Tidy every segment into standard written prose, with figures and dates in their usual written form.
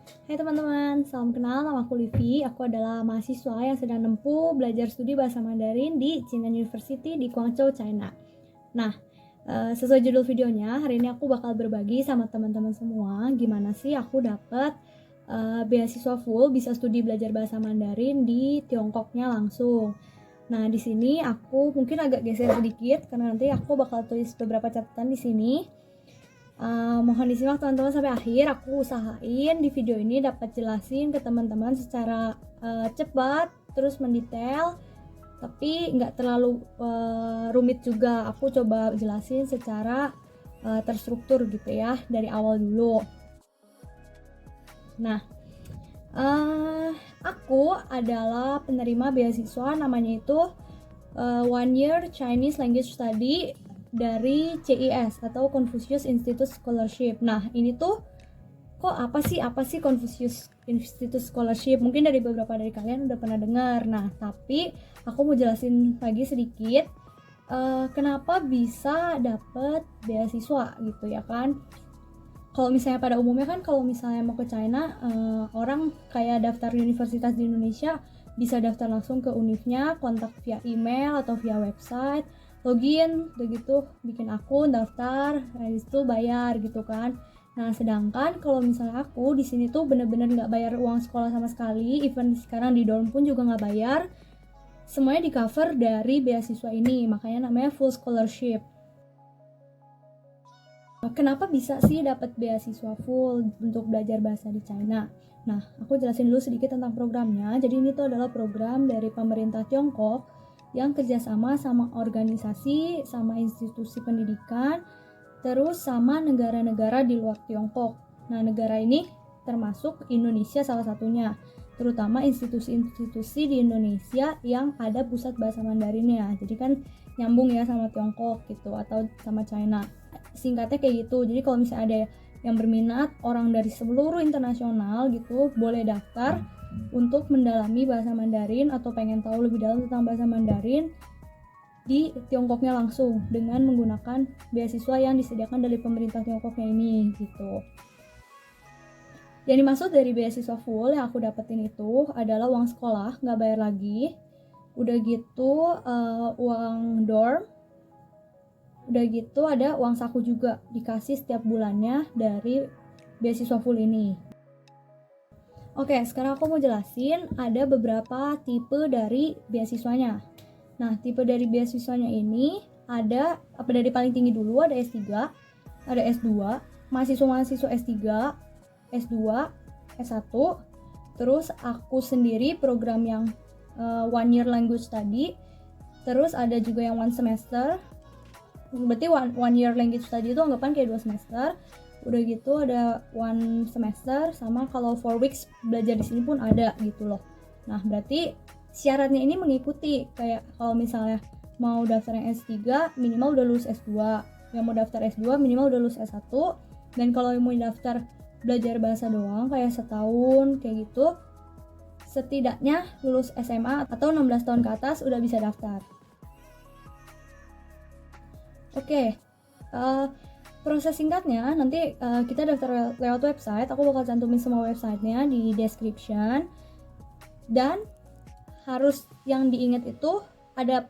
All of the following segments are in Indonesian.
Hai teman-teman, salam kenal, nama aku Livi. Aku adalah mahasiswa yang sedang menempuh belajar studi bahasa Mandarin di Jinan University di Guangzhou, China. Nah, sesuai judul videonya, hari ini aku bakal berbagi sama teman-teman semua gimana sih aku dapat beasiswa full bisa studi belajar bahasa Mandarin di Tiongkoknya langsung. Nah, di sini aku mungkin agak geser sedikit karena nanti aku bakal tulis beberapa catatan di sini. Mohon disimak teman-teman sampai akhir. Aku usahain di video ini dapat jelasin ke teman-teman secara cepat, terus mendetail, tapi nggak terlalu rumit juga. Aku coba jelasin secara terstruktur gitu ya, dari awal dulu. Nah, aku adalah penerima beasiswa, namanya itu One Year Chinese Language Study dari CIS atau Confucius Institute Scholarship. Nah, ini tuh apa sih Confucius Institute Scholarship? Mungkin dari beberapa dari kalian udah pernah dengar. Nah, tapi aku mau jelasin lagi sedikit kenapa bisa dapet beasiswa gitu ya kan. Kalau misalnya pada umumnya kan kalau misalnya mau ke China, orang kayak daftar universitas di Indonesia bisa daftar langsung ke univnya, kontak via email atau via website, login, udah gitu bikin akun, daftar, habis itu bayar gitu kan. Nah, sedangkan kalau misalnya aku di sini tuh bener-bener nggak bayar uang sekolah sama sekali, even sekarang di dorm pun juga nggak bayar, semuanya di cover dari beasiswa ini, makanya namanya full scholarship. Kenapa bisa sih dapat beasiswa full untuk belajar bahasa di China? Nah, aku jelasin dulu sedikit tentang programnya. Jadi ini tuh adalah program dari pemerintah Tiongkok yang kerjasama sama organisasi, sama institusi pendidikan, terus sama negara-negara di luar Tiongkok. Nah, negara ini termasuk Indonesia salah satunya, terutama institusi-institusi di Indonesia yang ada pusat bahasa Mandarinnya. Jadi kan nyambung ya sama Tiongkok gitu, atau sama China. Singkatnya kayak gitu. Jadi kalau misalnya ada yang berminat, orang dari seluruh internasional gitu, boleh daftar untuk mendalami bahasa Mandarin atau pengen tahu lebih dalam tentang bahasa Mandarin di Tiongkoknya langsung dengan menggunakan beasiswa yang disediakan dari pemerintah Tiongkoknya ini gitu. Yang dimaksud dari beasiswa full yang aku dapetin itu adalah uang sekolah, nggak bayar lagi. Udah gitu uang dorm, udah gitu ada uang saku juga dikasih setiap bulannya dari beasiswa full ini. Oke, sekarang aku mau jelasin ada beberapa tipe dari beasiswanya. Nah, tipe dari beasiswanya ini ada dari paling tinggi dulu ada S3, ada S2, mahasiswa-mahasiswa S3, S2, S1, terus aku sendiri program yang one year language study, terus ada juga yang one semester. Berarti one year language study itu anggapan kayak 2 semester. Udah gitu ada one semester, sama kalau 4 weeks belajar di sini pun ada gitu loh. Nah, berarti syaratnya ini mengikuti kayak kalau misalnya mau daftar yang S3 minimal udah lulus S2, yang mau daftar S2 minimal udah lulus S1, dan kalau mau daftar belajar bahasa doang kayak setahun kayak gitu, setidaknya lulus SMA atau 16 tahun ke atas udah bisa daftar. Oke, proses singkatnya nanti kita daftar lewat website. Aku bakal cantumin semua websitenya di description. Dan harus yang diingat itu ada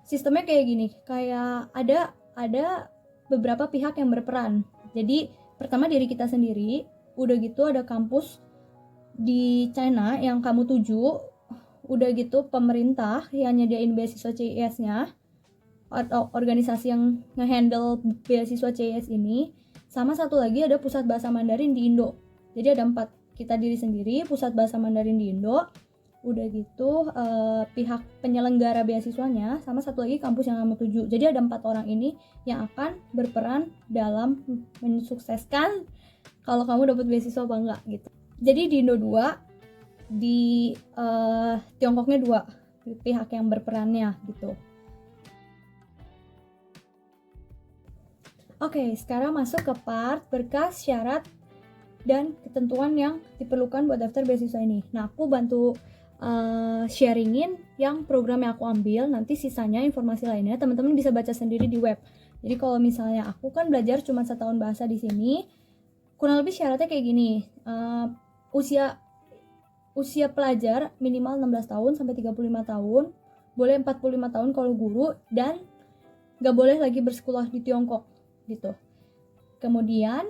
sistemnya kayak gini, kayak ada beberapa pihak yang berperan. Jadi pertama diri kita sendiri, udah gitu ada kampus di China yang kamu tuju, udah gitu pemerintah yang nyediain beasiswa CIS-nya atau organisasi yang ngehandle beasiswa CIS ini, sama satu lagi ada pusat bahasa Mandarin di Indo. Jadi ada 4, kita diri sendiri, pusat bahasa Mandarin di Indo, udah gitu pihak penyelenggara beasiswanya, sama satu lagi kampus yang kamu tuju. Jadi ada 4 orang ini yang akan berperan dalam mensukseskan kalau kamu dapat beasiswa apa enggak gitu. Jadi di Indo 2, di Tiongkoknya 2 pihak yang berperannya gitu. Oke, sekarang masuk ke part berkas, syarat, dan ketentuan yang diperlukan buat daftar beasiswa ini. Nah, aku bantu sharingin yang program yang aku ambil, nanti sisanya informasi lainnya teman-teman bisa baca sendiri di web. Jadi kalau misalnya aku kan belajar cuma setahun bahasa di sini, kurang lebih syaratnya kayak gini. Usia pelajar minimal 16 tahun sampai 35 tahun, boleh 45 tahun kalau guru, dan gak boleh lagi bersekolah di Tiongkok gitu. Kemudian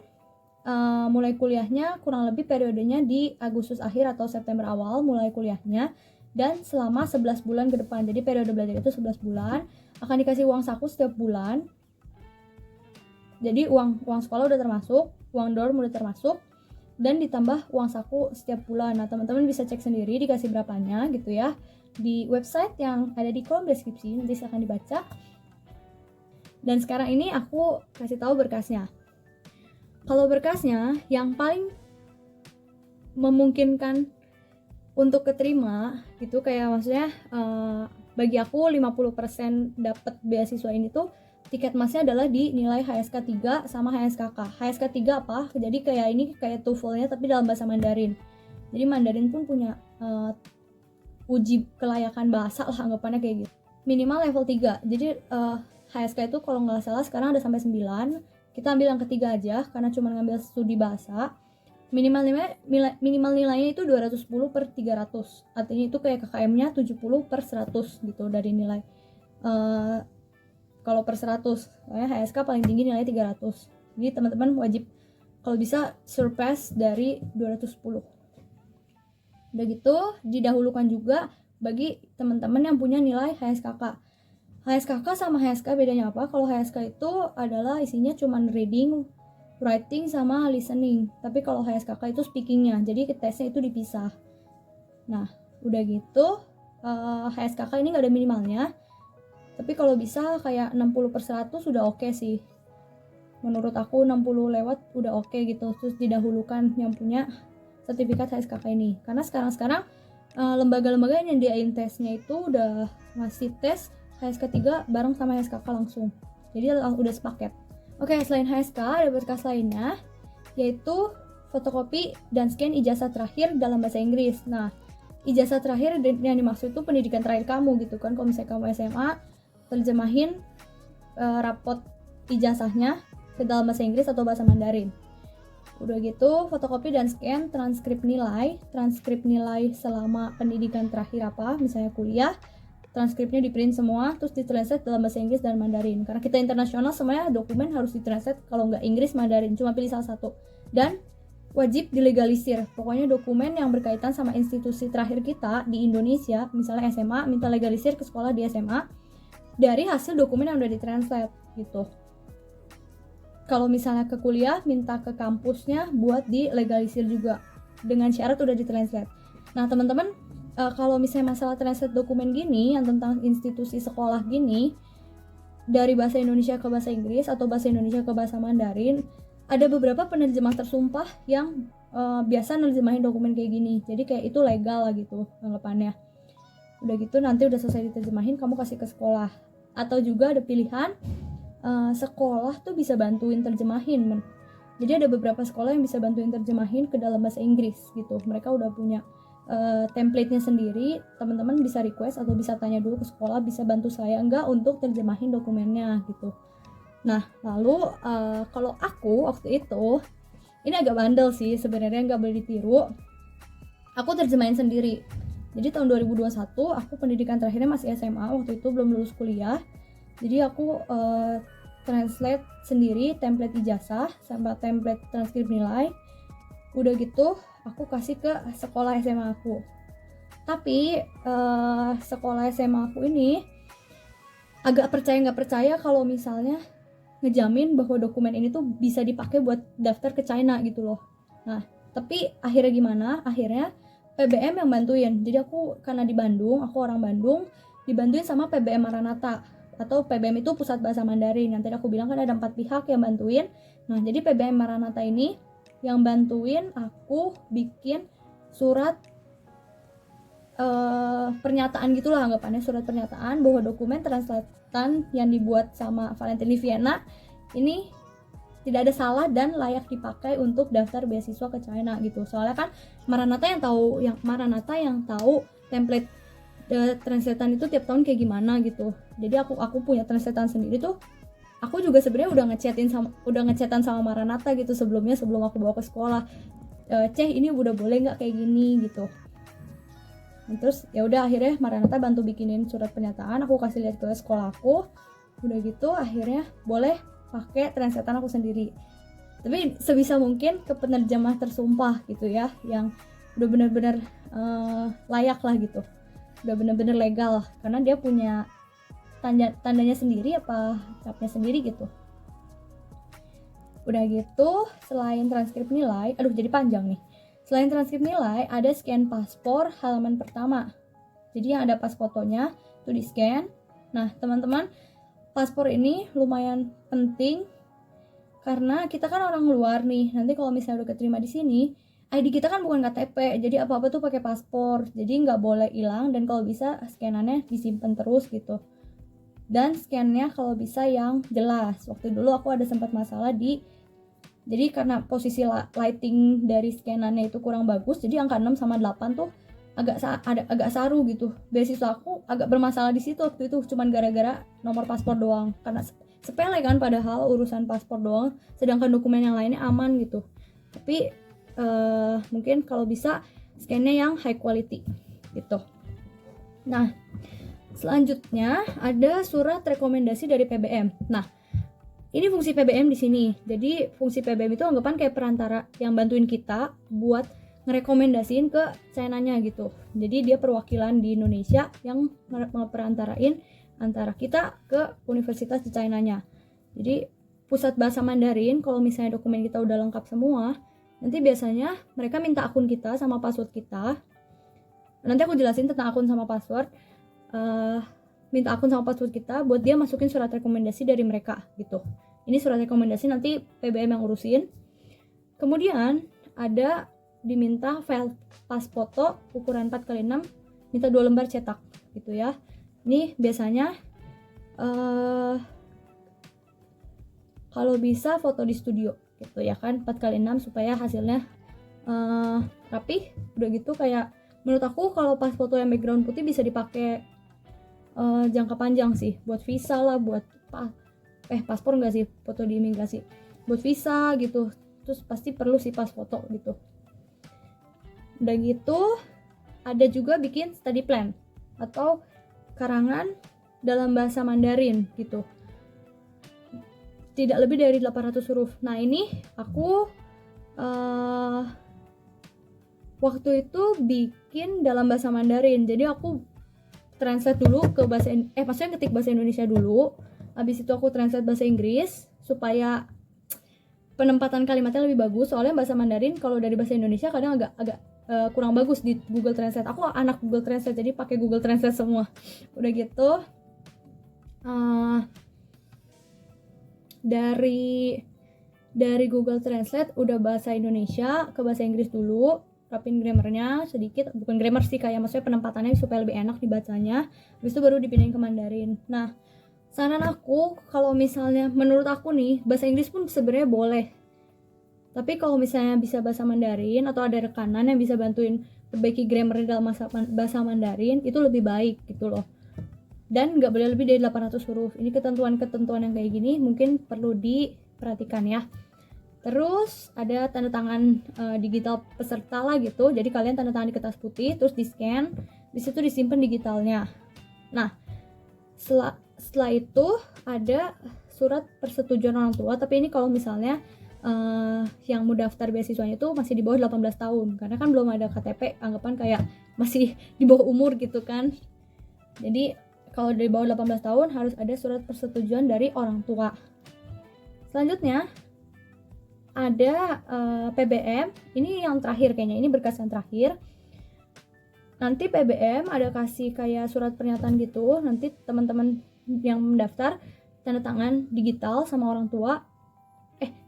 mulai kuliahnya kurang lebih periodenya di Agustus akhir atau September awal mulai kuliahnya, dan selama 11 bulan ke depan. Jadi periode belajar itu 11 bulan, akan dikasih uang saku setiap bulan. Jadi uang sekolah udah termasuk, uang dorm udah termasuk, dan ditambah uang saku setiap bulan. Nah, teman-teman bisa cek sendiri dikasih berapanya gitu ya di website yang ada di kolom deskripsi, nanti silahkan dibaca. Dan sekarang ini aku kasih tahu berkasnya. Kalau berkasnya yang paling memungkinkan untuk keterima gitu, kayak maksudnya bagi aku 50% dapat beasiswa ini tuh tiket masnya adalah di nilai HSK 3 sama HSKK. HSK 3 apa? Jadi kayak ini kayak TOEFL-nya tapi dalam bahasa Mandarin. Jadi Mandarin pun punya uji kelayakan bahasa lah, anggapannya kayak gitu. Minimal level 3. Jadi HSK itu kalau nggak salah sekarang ada sampai 9. Kita ambil yang ketiga aja karena cuma ngambil studi bahasa. Minimal nilainya itu 210 per 300. Artinya itu kayak KKM-nya 70 per 100 gitu dari nilai. Kalau per 100, HSK paling tinggi nilainya 300. Jadi teman-teman wajib kalau bisa surpass dari 210. Udah gitu, didahulukan juga bagi teman-teman yang punya nilai HSKK. HSKK sama HSK bedanya apa? Kalau HSK itu adalah isinya cuman reading, writing, sama listening. Tapi kalau HSKK itu speakingnya, jadi tesnya itu dipisah. Nah, udah gitu, HSKK ini nggak ada minimalnya. Tapi kalau bisa kayak 60 per 100 sudah oke sih. Menurut aku 60 lewat udah oke gitu. Terus didahulukan yang punya sertifikat HSKK ini. Karena sekarang lembaga-lembaga yang nyediain tesnya itu udah ngasih tes HSK 3 bareng sama HSKK langsung. Jadi udah sepaket. Oke, selain HSK ada berkas lainnya, yaitu fotokopi dan scan ijazah terakhir dalam bahasa Inggris. Nah, ijazah terakhir yang dimaksud itu pendidikan terakhir kamu gitu kan. Kalau misalnya kamu SMA, terjemahin rapot ijazahnya ke dalam bahasa Inggris atau bahasa Mandarin. Udah gitu, fotokopi dan scan transkrip nilai selama pendidikan terakhir apa, misalnya kuliah, transkripnya di print semua, terus ditranslate dalam bahasa Inggris dan Mandarin. Karena kita internasional, semuanya dokumen harus ditranslate, kalau nggak Inggris, Mandarin, cuma pilih salah satu. Dan wajib dilegalisir, pokoknya dokumen yang berkaitan sama institusi terakhir kita di Indonesia, misalnya SMA, minta legalisir ke sekolah di SMA, dari hasil dokumen yang udah ditranslate gitu. Kalau misalnya ke kuliah, minta ke kampusnya buat dilegalisir juga dengan syarat udah ditranslate. Nah teman-teman, kalau misalnya masalah translate dokumen gini yang tentang institusi sekolah gini dari bahasa Indonesia ke bahasa Inggris atau bahasa Indonesia ke bahasa Mandarin, ada beberapa penerjemah tersumpah yang biasa nerjemahin dokumen kayak gini. Jadi kayak itu legal lah gitu anggapannya. Udah gitu nanti udah selesai diterjemahin, kamu kasih ke sekolah. Atau juga ada pilihan sekolah tuh bisa bantuin terjemahin. Jadi ada beberapa sekolah yang bisa bantuin terjemahin ke dalam bahasa Inggris gitu. Mereka udah punya template-nya sendiri. Teman-teman bisa request atau bisa tanya dulu ke sekolah, bisa bantu saya enggak untuk terjemahin dokumennya gitu. Nah lalu kalau aku waktu itu, ini agak bandel sih sebenarnya, nggak boleh ditiru. Aku terjemahin sendiri. Jadi tahun 2021 aku pendidikan terakhirnya masih SMA, waktu itu belum lulus kuliah. Jadi aku translate sendiri template ijazah sama template transkrip nilai. Udah gitu aku kasih ke sekolah SMA aku. Tapi sekolah SMA aku ini agak percaya nggak percaya kalau misalnya ngejamin bahwa dokumen ini tuh bisa dipakai buat daftar ke China gitu loh. Nah tapi akhirnya gimana? Akhirnya PBM yang bantuin. Jadi aku karena di Bandung, aku orang Bandung, dibantuin sama PBM Maranatha, atau PBM itu Pusat Bahasa Mandarin. Yang tadi aku bilang kan ada 4 pihak yang bantuin. Nah jadi PBM Maranatha ini yang bantuin aku bikin surat pernyataan gitulah anggapannya, surat pernyataan bahwa dokumen translatean yang dibuat sama Valentin Liviana ini tidak ada salah dan layak dipakai untuk daftar beasiswa ke China gitu. Soalnya kan Maranatha yang tahu template translatean itu tiap tahun kayak gimana gitu. Jadi aku punya translatean sendiri tuh aku juga sebenarnya udah ngechatan sama Maranatha gitu sebelum aku bawa ke sekolah. Ini udah boleh nggak kayak gini gitu. Terus ya udah akhirnya Maranatha bantu bikinin surat pernyataan, aku kasih lihat ke sekolah aku. Udah gitu akhirnya boleh pakai translatean aku sendiri. Tapi sebisa mungkin ke penerjemah tersumpah gitu ya, yang udah benar-benar layak lah gitu, udah benar-benar legal, karena dia punya tandanya sendiri apa capnya sendiri gitu. Udah gitu selain transkrip nilai, jadi panjang nih. Selain transkrip nilai, ada scan paspor halaman pertama. Jadi yang ada pas fotonya itu di scan. Nah teman-teman, paspor ini lumayan penting karena kita kan orang luar nih. Nanti kalau misalnya udah keterima di sini, ID kita kan bukan KTP, jadi apa-apa tuh pakai paspor. Jadi nggak boleh hilang, dan kalau bisa scanannya disimpan terus gitu. Dan scannya kalau bisa yang jelas. Waktu dulu aku ada sempat masalah jadi karena posisi lighting dari scanannya itu kurang bagus, jadi angka 6 sama 8 tuh agak saru gitu. Beasiswa aku agak bermasalah di situ waktu itu, cuman gara-gara nomor paspor doang. Karena sepele kan padahal urusan paspor doang, sedangkan dokumen yang lainnya aman gitu. Tapi mungkin kalau bisa scannya yang high quality gitu. Nah selanjutnya ada surat rekomendasi dari PBM. Nah ini fungsi PBM di sini. Jadi fungsi PBM itu anggapan kayak perantara yang bantuin kita buat ngerekomendasiin ke China-nya gitu. Jadi dia perwakilan di Indonesia yang ngeperantarain antara kita ke universitas di China-nya. Jadi pusat bahasa Mandarin, kalau misalnya dokumen kita udah lengkap semua, nanti biasanya mereka minta akun kita sama password kita. Nanti aku jelasin tentang akun sama password. Minta akun sama password kita buat dia masukin surat rekomendasi dari mereka gitu. Ini surat rekomendasi nanti PBM yang urusin. Kemudian ada diminta file pas foto ukuran 4x6, minta 2 lembar cetak gitu ya. Ini biasanya kalau bisa foto di studio gitu ya kan, 4x6 supaya hasilnya rapih. Udah gitu kayak menurut aku kalau pas foto yang background putih bisa dipakai jangka panjang sih, buat visa lah, buat paspor enggak sih, foto di imigrasi, buat visa gitu. Terus pasti perlu sih pas foto gitu. Udah gitu ada juga bikin study plan atau karangan dalam bahasa Mandarin gitu, tidak lebih dari 800 huruf. Nah ini aku waktu itu bikin dalam bahasa Mandarin, jadi aku translate dulu ke maksudnya ketik bahasa Indonesia dulu, habis itu aku translate bahasa Inggris supaya penempatan kalimatnya lebih bagus. Soalnya bahasa Mandarin kalau dari bahasa Indonesia kadang agak kurang bagus di Google Translate. Aku anak Google Translate, jadi pakai Google Translate semua. Udah gitu dari Google Translate udah bahasa Indonesia ke bahasa Inggris dulu, rapin grammarnya sedikit, bukan grammar sih, kayak maksudnya penempatannya supaya lebih enak dibacanya. Habis itu baru dipindahin ke Mandarin. Nah saran aku, kalau misalnya menurut aku nih, bahasa Inggris pun sebenarnya boleh, tapi kalau misalnya bisa bahasa Mandarin atau ada rekanan yang bisa bantuin perbaiki grammar dalam bahasa Mandarin, itu lebih baik gitu loh. Dan nggak boleh lebih dari 800 huruf. Ini ketentuan yang kayak gini mungkin perlu diperhatikan ya. Terus ada tanda tangan digital peserta lah gitu. Jadi kalian tanda tangan di kertas putih, terus di scan, di situ disimpan digitalnya. Nah setelah itu ada surat persetujuan orang tua, tapi ini kalau misalnya yang mau daftar beasiswanya itu masih di bawah 18 tahun, karena kan belum ada KTP, anggapan kayak masih di bawah umur gitu kan. Jadi kalau di bawah 18 tahun harus ada surat persetujuan dari orang tua. Selanjutnya ada PBM, ini yang terakhir kayaknya, ini berkas yang terakhir. Nanti PBM ada kasih kayak surat pernyataan gitu, nanti teman-teman yang mendaftar tanda tangan digital sama orang tua.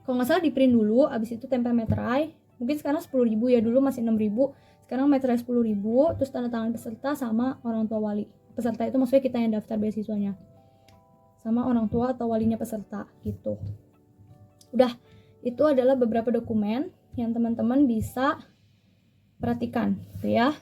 Kalau nggak salah di print dulu, abis itu tempel meterai. Mungkin sekarang 10.000 ya, dulu masih 6.000, sekarang meterai 10.000. Terus tanda tangan peserta sama orang tua wali. Peserta itu maksudnya kita yang daftar beasiswanya, sama orang tua atau walinya peserta gitu. Udah, itu adalah beberapa dokumen yang teman-teman bisa perhatikan gitu ya.